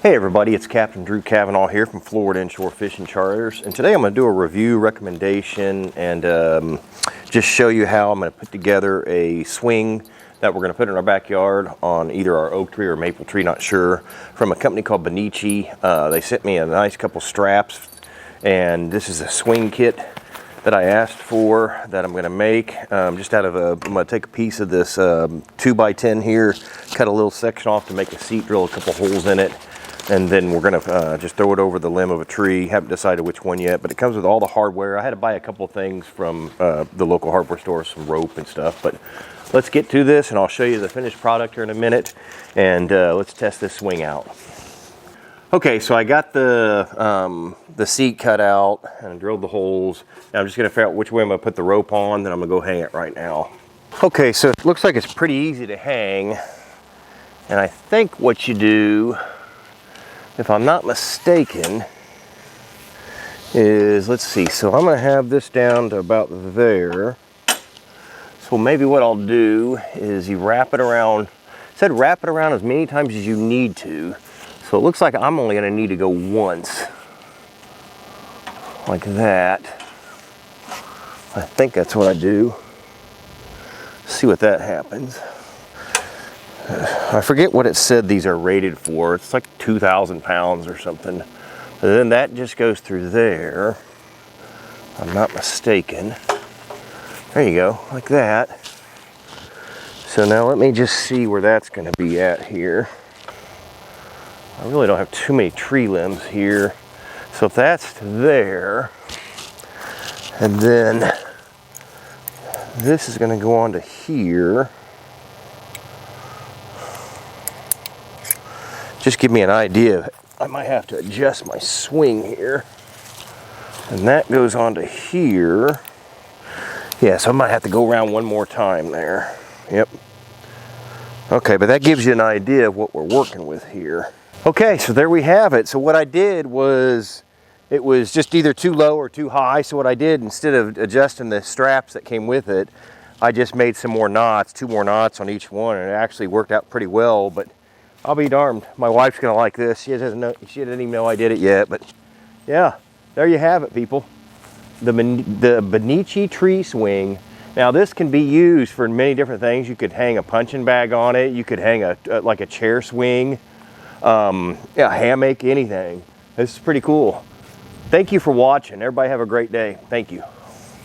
Hey everybody, it's Captain Drew Cavanaugh here from Florida Inshore Fishing Charters, and today I'm going to do a review, recommendation, and just show you how I'm going to put together a swing that we're going to put in our backyard on either our oak tree or maple tree, not sure, from a company called Benicci. They sent me a nice couple straps, and this is a swing kit that I asked for that I'm going to make. Just out of I'm going to take a piece of this 2x10 here, cut a little section off to make a seat, drill a couple holes in it, and then we're going to just throw it over the limb of a tree. Haven't decided which one yet, but it comes with all the hardware. I had to buy a couple of things from the local hardware store, some rope and stuff, but let's get to this and I'll show you the finished product here in a minute, and let's test this swing out. Okay, so I got the seat cut out and drilled the holes. Now I'm just going to figure out which way I'm going to put the rope on, then I'm going to go hang it right now. Okay, so it looks like it's pretty easy to hang, and I think what you do, if I'm not mistaken, is, let's see, so I'm going to have this down to about there. So maybe what I'll do is you wrap it around, it said wrap it around as many times as you need to. So it looks like I'm only going to need to go once, like that. I think that's what I do. See what that happens. I forget what it said these are rated for. It's like 2,000 pounds or something. And then that just goes through there, if I'm not mistaken. There you go, like that. So now let me just see where that's going to be at here. I really don't have too many tree limbs here. So if that's there, and then this is going to go on to here. Just give me an idea. I might have to adjust my swing here. And that goes on to here. Yeah, so I might have to go around one more time there. Yep. Okay, but that gives you an idea of what we're working with here. Okay, so there we have it. So what I did was, it was just either too low or too high. So what I did, instead of adjusting the straps that came with it, I just made some more knots, 2 more knots on each one, and it actually worked out pretty well. But I'll be darned, my wife's gonna like this. She doesn't even know I did it yet, but yeah, there you have it, people. The Benicci tree swing. Now this can be used for many different things. You could hang a punching bag on it. You could hang like a chair swing, yeah, hammock, anything. This is pretty cool. Thank you for watching. Everybody have a great day. Thank you.